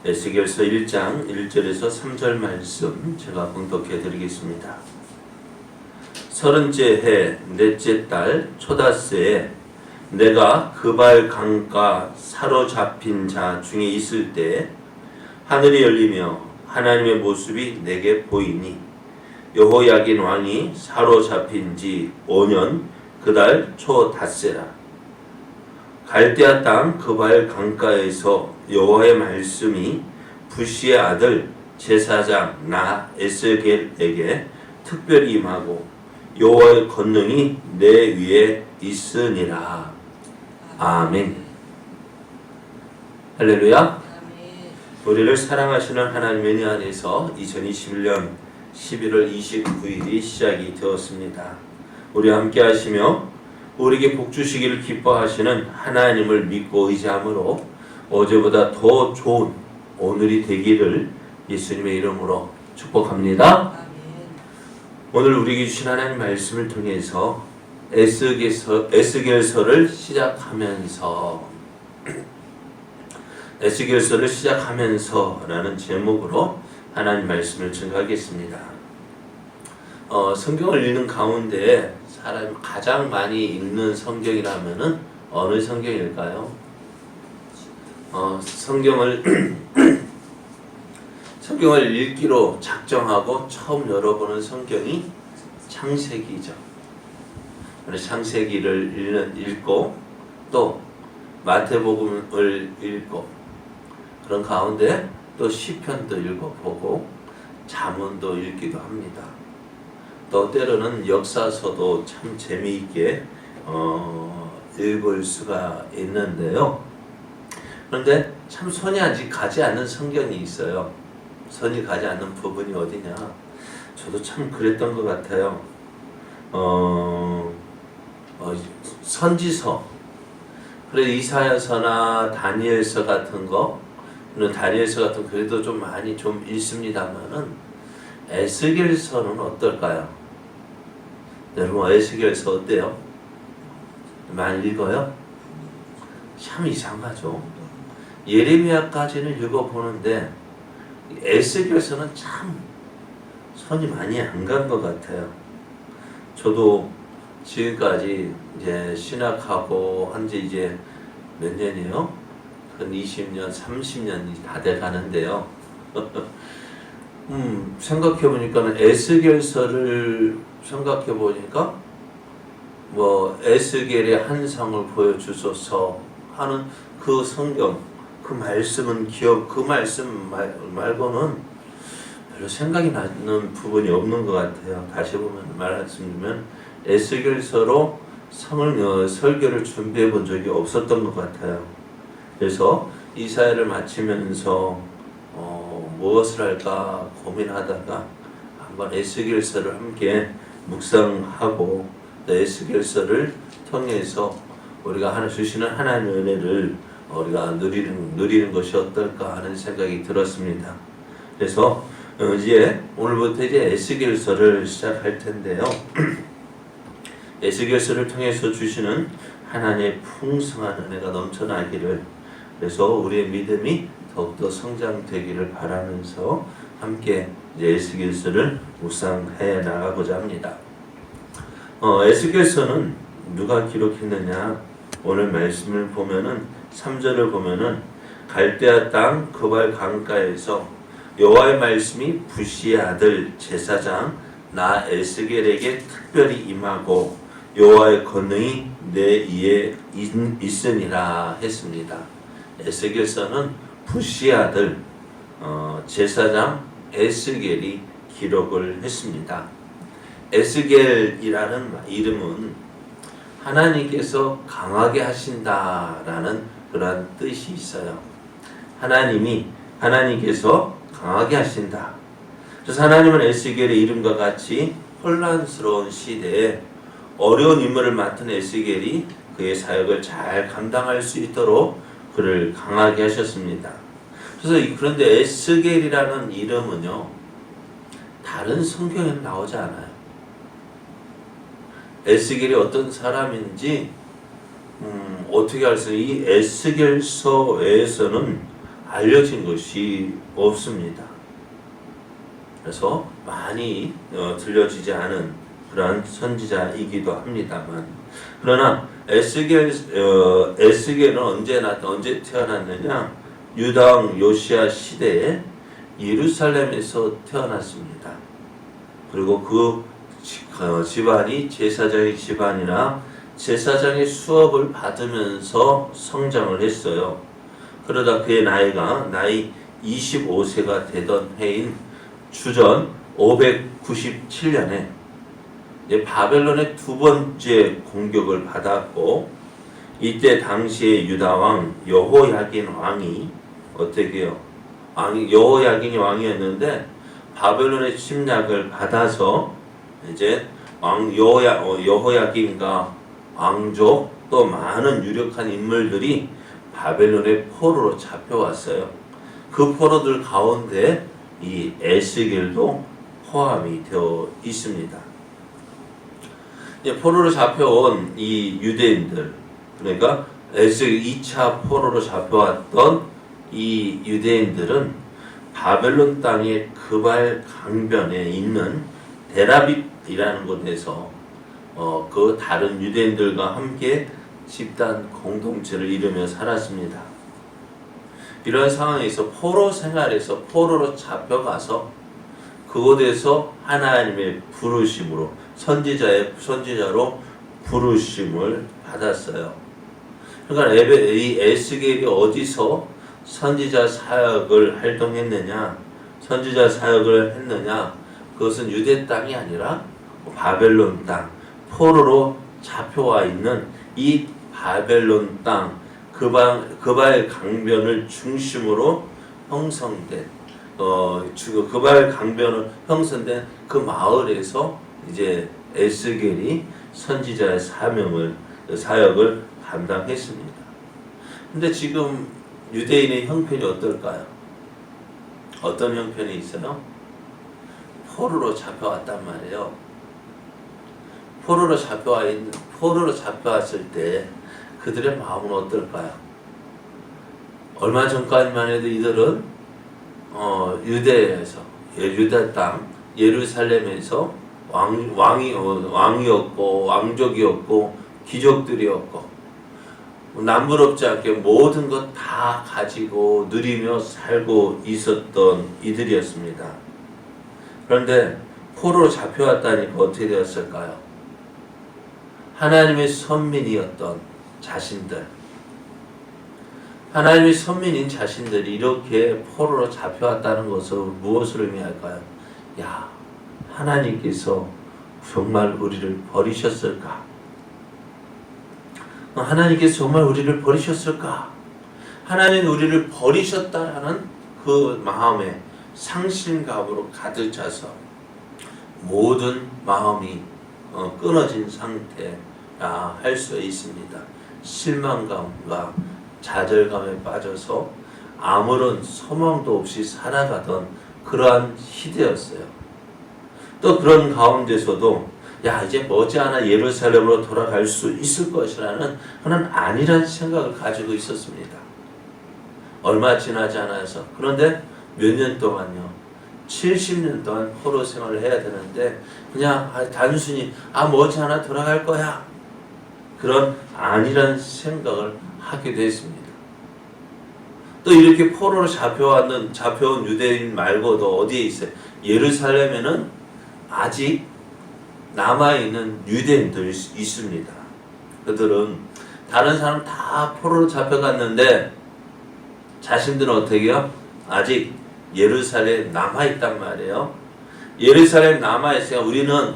에스겔서 1장 1절에서 3절 말씀 제가 봉독해 드리겠습니다. 30째 해 넷째 달 초다스에 내가 그발 강가 사로잡힌 자 중에 있을 때 하늘이 열리며 하나님의 모습이 내게 보이니 여호야긴 왕이 사로잡힌 지 5년 그달 초닷새라. 갈대아 땅 그발 강가에서 여호와의 말씀이 부시의 아들 제사장 나 에스겔에게 특별히 임하고 여호와의 권능이 내 위에 있으니라. 아멘. 할렐루야. 우리를 사랑하시는 하나님의 은혜 안에서 2021년 11월 29일이 시작이 되었습니다. 우리와 함께 하시며 우리에게 복 주시기를 기뻐하시는 하나님을 믿고 의지함으로 어제보다 더 좋은 오늘이 되기를 예수님의 이름으로 축복합니다. 아멘. 오늘 우리에게 주신 하나님 말씀을 통해서 에스겔서를 시작하면서라는 제목으로 하나님 말씀을 증거하겠습니다. 성경을 읽는 가운데 사람이 가장 많이 읽는 성경이라면은 어느 성경일까요? 성경을 읽기로 작정하고 처음 열어보는 성경이 창세기죠. 창세기를 읽고 또 마태복음을 읽고 그런 가운데 또 시편도 읽어보고 잠언도 읽기도 합니다. 또 때로는 역사서도 참 재미있게 읽을 수가 있는데요. 그런데 참 손이 아직 가지 않는 성경이 있어요. 손이 가지 않는 부분이 어디냐? 저도 참 그랬던 것 같아요. 선지서, 그래 이사야서나 다니엘서 같은 거, 다니엘서 같은 그래도 좀 많이 좀 읽습니다만은 에스겔서는 어떨까요? 여러분 에스겔서 어때요? 많이 읽어요? 참 이상하죠. 예레미야까지는 읽어보는데 에스겔서는 참 손이 많이 안 간 것 같아요. 저도 지금까지 이제 신학하고 한지 이제 몇 년이요? 한 20년, 30년이 다 돼 가는데요. 생각해보니까는 에스겔서를 생각해보니까 뭐 에스겔의 한상을 보여주소서 하는 그 성경, 그 말씀은 그 말씀 말고는 별로 생각이 나는 부분이 없는 것 같아요. 다시 말씀드리면 에스겔서로 설교를 준비해 본 적이 없었던 것 같아요. 그래서 이사야를 마치면서 무엇을 할까 고민하다가 한번 에스겔서를 함께 묵상하고 또 에스겔서를 통해서 우리가 주시는 하나님의 은혜를 우리가 누리는 것이 어떨까 하는 생각이 들었습니다. 그래서 이제 오늘부터 이제 에스겔서를 시작할 텐데요. 에스겔서를 통해서 주시는 하나님의 풍성한 은혜가 넘쳐나기를, 그래서 우리의 믿음이 더욱더 성장되기를 바라면서 함께 이제 에스겔서를 묵상해 나가고자 합니다. 에스겔서는 누가 기록했느냐? 오늘 말씀을 보면은 3절을 보면은 갈대아 땅 그발 강가에서 여호와의 말씀이 부시의 아들 제사장 나 에스겔에게 특별히 임하고 여호와의 권능이 내 위에 있으니라 했습니다. 에스겔서는 부시의 아들 제사장 에스겔이 기록을 했습니다. 에스겔이라는 이름은 하나님께서 강하게 하신다라는 그런 뜻이 있어요. 하나님께서 강하게 하신다. 그래서 하나님은 에스겔의 이름과 같이 혼란스러운 시대에 어려운 임무를 맡은 에스겔이 그의 사역을 잘 감당할 수 있도록 그를 강하게 하셨습니다. 그런데 에스겔이라는 이름은요, 다른 성경에는 나오지 않아요. 에스겔이 어떤 사람인지 어떻게 할 수 있어요? 이 에스겔서에서는 알려진 것이 없습니다. 그래서 많이 들려지지 않은 그러한 선지자이기도 합니다만, 그러나 에스겔은 언제 태어났느냐? 유다왕 요시야 시대에 예루살렘에서 태어났습니다. 그리고 그 집안이 제사장의 집안이나 제사장의 수업을 받으면서 성장을 했어요. 그러다 그의 나이 25세가 되던 해인 주전 597년에 바벨론의 두 번째 공격을 받았고, 이때 당시에 유다왕 여호야긴 왕이 어떻게요? 여호야긴이 왕이었는데 바벨론의 침략을 받아서 이제 여호야긴과 왕족 또 많은 유력한 인물들이 바벨론의 포로로 잡혀왔어요. 그 포로들 가운데 이 에스겔도 포함이 되어 있습니다. 포로로 잡혀온 이 유대인들, 그러니까 에스겔 2차 포로로 잡혀왔던 이 유대인들은 바벨론 땅의 그발 강변에 있는 데라빗이라는 곳에서 그 다른 유대인들과 함께 집단 공동체를 이루며 살았습니다. 이런 상황에서 포로 생활에서 포로로 잡혀가서 그곳에서 하나님의 부르심으로 선지자로 부르심을 받았어요. 그러니까 이 에스겔이 어디서 선지자 사역을 했느냐? 그것은 유대 땅이 아니라 바벨론 땅, 포로로 잡혀와 있는 이 바벨론 땅, 그발 강변을 중심으로 형성된 그발 강변을 형성된 그 마을에서 이제 에스겔이 선지자의 사역을 감당했습니다. 근데 지금 유대인의 형편이 어떨까요? 어떤 형편이 있어요? 포로로 잡혀왔단 말이에요. 포로로 잡혀왔을 때 그들의 마음은 어떨까요? 얼마 전까지만 해도 이들은 유대 땅 예루살렘에서 왕이었고 왕족이었고 귀족들이었고 남부럽지 않게 모든 것 다 가지고 누리며 살고 있었던 이들이었습니다. 그런데 포로로 잡혀왔다니까 어떻게 되었을까요? 하나님의 선민이었던 자신들, 하나님의 선민인 자신들이 이렇게 포로로 잡혀왔다는 것은 무엇을 의미할까요? 야, 하나님께서 정말 우리를 버리셨을까? 하나님께서 정말 우리를 버리셨을까? 하나님 우리를 버리셨다라는 그 마음에 상실감으로 가득 차서 모든 마음이 끊어진 상태라 할 수 있습니다. 실망감과 좌절감에 빠져서 아무런 소망도 없이 살아가던 그러한 시대였어요. 또 그런 가운데서도 이제 머지않아 예루살렘으로 돌아갈 수 있을 것이라는 그런 안일한 생각을 가지고 있었습니다. 얼마 지나지 않아서. 그런데 몇 년 동안요. 70년 동안 포로 생활을 해야 되는데 그냥 단순히 머지않아 돌아갈 거야. 그런 안일한 생각을 하게 됐습니다. 또 이렇게 포로로 잡혀온 유대인 말고도 어디에 있어요? 예루살렘에는 아직 남아있는 유대인들이 있습니다. 그들은 다른 사람 다 포로로 잡혀갔는데 자신들은 어떻게 해요? 아직 예루살렘에 남아있단 말이에요. 예루살렘에 남아있으니까 우리는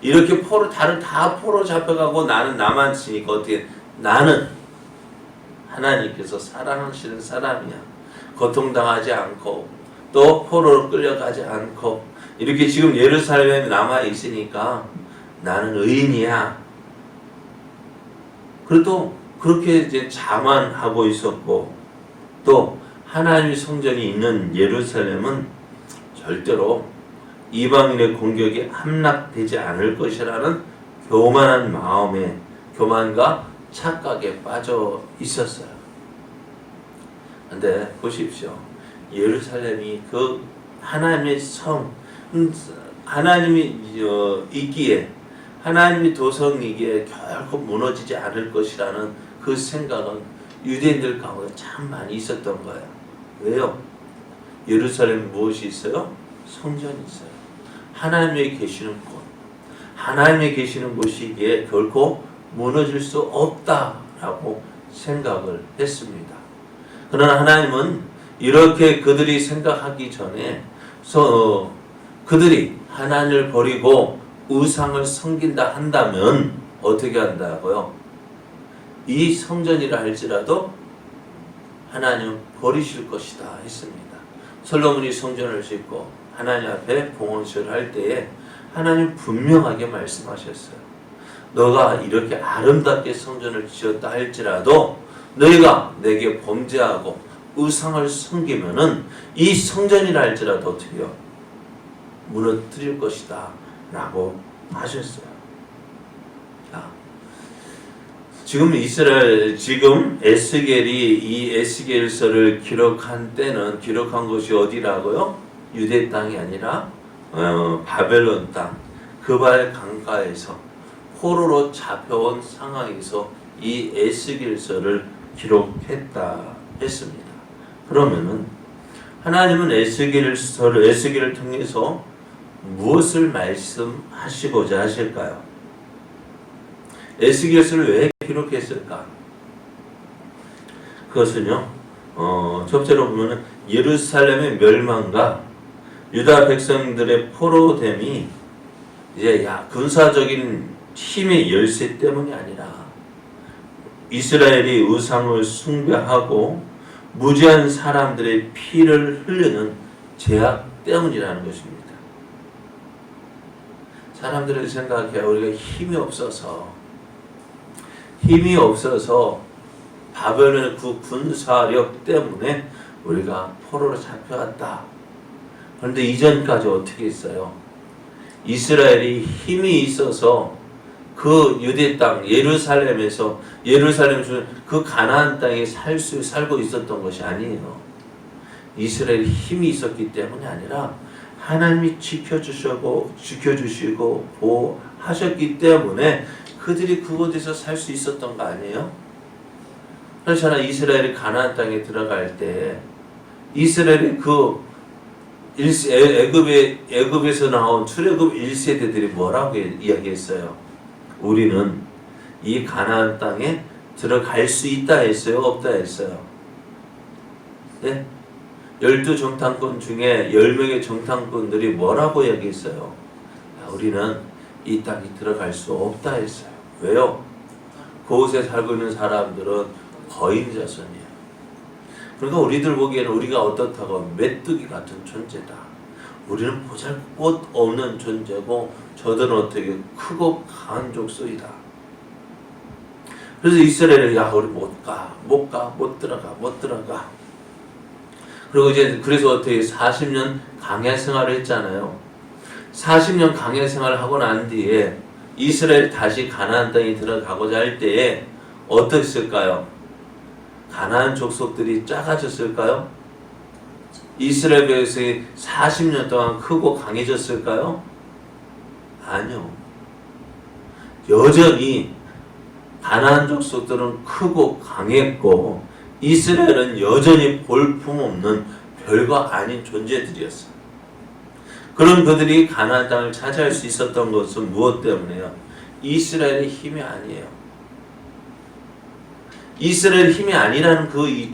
이렇게 다른 다 포로 잡혀가고 나는 남아있으니까 어떻게 나는 하나님께서 사랑하시는 사람이야. 고통당하지 않고 또 포로로 끌려가지 않고 이렇게 지금 예루살렘에 남아있으니까 나는 의인이야. 그래도 그렇게 이제 자만하고 있었고 또 하나님의 성전이 있는 예루살렘은 절대로 이방인의 공격에 함락되지 않을 것이라는 교만한 교만과 착각에 빠져 있었어요. 근데 보십시오. 예루살렘이 그 하나님의 성, 하나님이 있기에, 하나님이 도성이기에 결코 무너지지 않을 것이라는 그 생각은 유대인들 가운데 참 많이 있었던 거예요. 왜요? 예루살렘에 무엇이 있어요? 성전이 있어요. 하나님이 계시는 곳. 하나님이 계시는 곳이기에 결코 무너질 수 없다라고 생각을 했습니다. 그러나 하나님은 이렇게 그들이 생각하기 전에 그들이 하나님을 버리고 우상을 섬긴다 한다면 어떻게 한다고요? 이 성전이라 할지라도 하나님 버리실 것이다 했습니다. 솔로몬이 성전을 짓고 하나님 앞에 봉헌식을 할 때에 하나님 분명하게 말씀하셨어요. 너가 이렇게 아름답게 성전을 지었다 할지라도 너희가 내게 범죄하고 우상을 섬기면은 이 성전이라 할지라도 어떻게 해요? 무너뜨릴 것이다 라고 하셨어요. 지금 에스겔이 이 에스겔서를 기록한 것이 어디라고요? 유대 땅이 아니라 바벨론 땅 그발 강가에서 포로로 잡혀온 상황에서 이 에스겔서를 기록했다 했습니다. 그러면은 하나님은 에스겔을 통해서 무엇을 말씀하시고자 하실까요? 에스겔서를 왜 기록했을까? 그것은요, 첫째로 보면은 예루살렘의 멸망과 유다 백성들의 포로됨이 이제 군사적인 힘의 열세 때문이 아니라 이스라엘이 우상을 숭배하고 무지한 사람들의 피를 흘리는 죄악 때문이라는 것입니다. 사람들의 생각에 우리가 힘이 없어서 바벨론의 그 군사력 때문에 우리가 포로로 잡혀왔다. 그런데 이전까지 어떻게 했어요? 이스라엘이 힘이 있어서 그 유대 땅 예루살렘에서 그 가나안 땅에 살고 있었던 것이 아니에요. 이스라엘이 힘이 있었기 때문이 아니라 하나님이 지켜주시고 보호하셨기 때문에 그들이 그곳에서 살 수 있었던 거 아니에요? 그렇잖아. 이스라엘이 가나안 땅에 들어갈 때 이스라엘의 그 애굽에서 나온 출애굽 1세대들이 뭐라고 이야기했어요? 우리는 이 가나안 땅에 들어갈 수 있다 했어요? 없다 했어요? 네? 12정탐권 중에 10명의 정탐꾼들이 뭐라고 얘기했어요? 우리는 이 땅에 들어갈 수 없다 했어요. 왜요? 그곳에 살고 있는 사람들은 거인 자손이에요. 그러니까 우리들 보기에는 우리가 어떻다고 메뚜기 같은 존재다. 우리는 보잘것 없는 존재고 저들은 어떻게 크고 강한 족속이다. 그래서 이스라엘은 우리 못 들어가. 그리고 그래서 어떻게 40년 광야 생활을 했잖아요. 40년 광야 생활을 하고 난 뒤에 이스라엘이 다시 가나안 땅에 들어가고자 할 때에 어떻을까요? 가나안 족속들이 작아졌을까요? 이스라엘 백성이 40년 동안 크고 강해졌을까요? 아니요. 여전히 가나안 족속들은 크고 강했고 이스라엘은 여전히 볼품없는 별거 아닌 존재들이었어요. 그런 그들이 가나안 땅을 차지할 수 있었던 것은 무엇 때문에요? 이스라엘의 힘이 아니에요. 이스라엘의 힘이 아니라는 그 이유,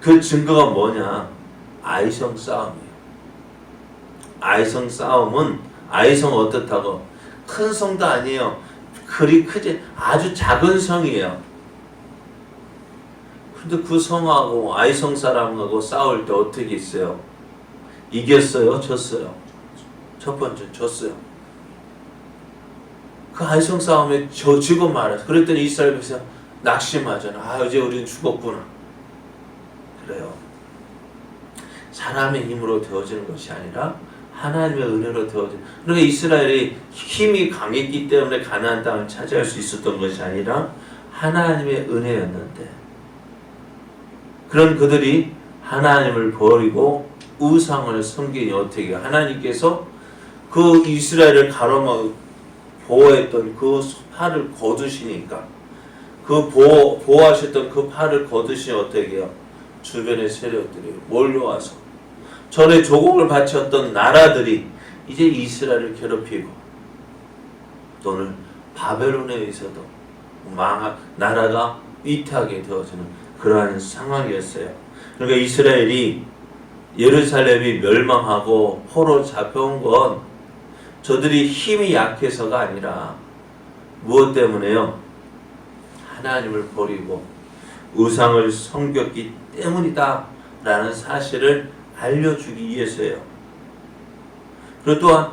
그 증거가 뭐냐? 아이성 싸움이에요. 아이성은 어떻다고? 큰 성도 아니에요. 그리 크지 아주 작은 성이에요. 근데 그 성하고 아이성 사람하고 싸울 때 어떻게 했어요? 이겼어요? 졌어요? 첫 번째 졌어요. 그 아이성 싸움에 지고 말았어요. 그랬더니 이스라엘 백성 낙심하잖아. 이제 우리는 죽었구나. 그래요. 사람의 힘으로 되어지는 것이 아니라 하나님의 은혜로 되어진. 그러니까 이스라엘이 힘이 강했기 때문에 가나안 땅을 차지할 수 있었던 것이 아니라 하나님의 은혜였는데 그런 그들이 하나님을 버리고 우상을 섬기니 어떻게 하나님께서 그 이스라엘을 가로막 보호했던 그 팔을 거두시니까 그 보호하셨던 그 팔을 거두시니 어떻게 해요? 주변의 세력들이 몰려와서 전에 조공을 바쳤던 나라들이 이제 이스라엘을 괴롭히고 또는 바벨론에 의해서도 나라가 위태하게 되어지는 그러한 상황이었어요. 그러니까 이스라엘이 예루살렘이 멸망하고 포로 잡혀온 건 저들이 힘이 약해서가 아니라 무엇 때문에요? 하나님을 버리고 우상을 섬겼기 때문이다 라는 사실을 알려주기 위해서예요. 그리고 또한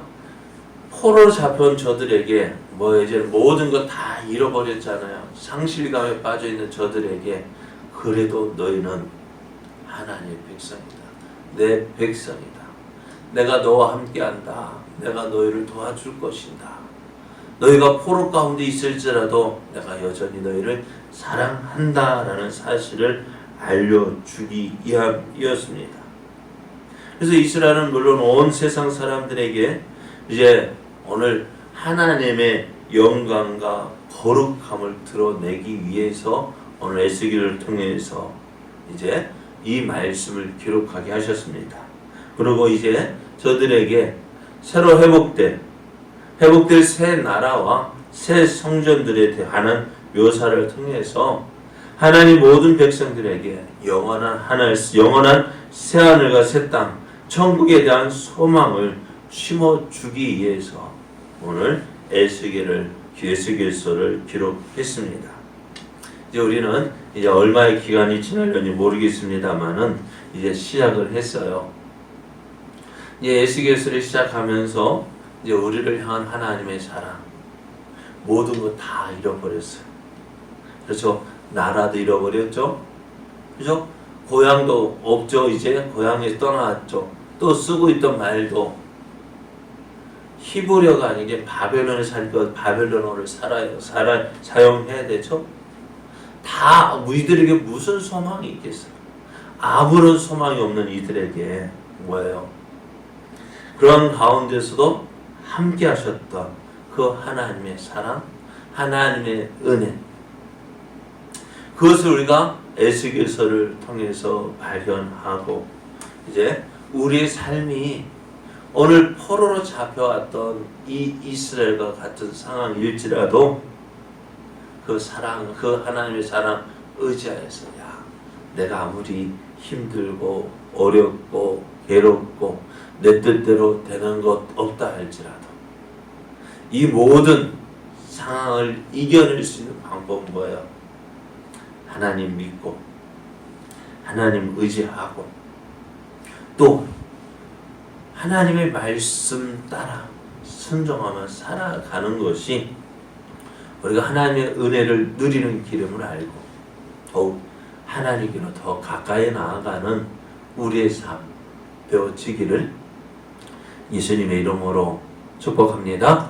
포로로 잡혀온 저들에게 이제 모든 것 다 잃어버렸잖아요. 상실감에 빠져있는 저들에게 그래도 너희는 하나님의 백성이다. 내 백성이다. 내가 너와 함께한다. 내가 너희를 도와줄 것이다. 너희가 포로 가운데 있을지라도 내가 여전히 너희를 사랑한다라는 사실을 알려주기 위함이었습니다. 그래서 이스라엘은 물론 온 세상 사람들에게 이제 오늘 하나님의 영광과 거룩함을 드러내기 위해서 오늘 에스겔을 통해서 이제 이 말씀을 기록하게 하셨습니다. 그리고 이제 저들에게 새로 회복될 새 나라와 새 성전들에 대한 묘사를 통해서 하나님 모든 백성들에게 영원한 새하늘과 새 땅, 천국에 대한 소망을 심어주기 위해서 오늘 에스겔서를 기록했습니다. 이제 우리는 이제 얼마의 기간이 지날려니 모르겠습니다만은 이제 시작을 했어요. 이제 에스겔서를 시작하면서 이제 우리를 향한 하나님의 사랑, 모든 거 다 잃어버렸어요. 그렇죠? 나라도 잃어버렸죠. 그죠? 고향도 없죠. 이제 고향에서 떠나왔죠. 또 쓰고 있던 말도 히브리어가 아니게 바벨론에 살니까 바벨론어를 사용해야 되죠. 다 이들에게 무슨 소망이 있겠어요? 아무런 소망이 없는 이들에게 뭐예요? 그런 가운데서도 함께 하셨던 그 하나님의 사랑, 하나님의 은혜, 그것을 우리가 에스겔서를 통해서 발견하고 이제 우리의 삶이 오늘 포로로 잡혀왔던 이 이스라엘과 같은 상황일지라도 그 사랑, 그 하나님의 사랑 의지하여서 내가 아무리 힘들고 어렵고 괴롭고 내 뜻대로 되는 것 없다 할지라도 이 모든 상황을 이겨낼 수 있는 방법은 뭐예요? 하나님 믿고 하나님 의지하고 또 하나님의 말씀 따라 순종하며 살아가는 것이 우리가 하나님의 은혜를 누리는 길임을 알고 더욱 하나님께로 더 가까이 나아가는 우리의 삶 되어지기를 예수님의 이름으로 축복합니다.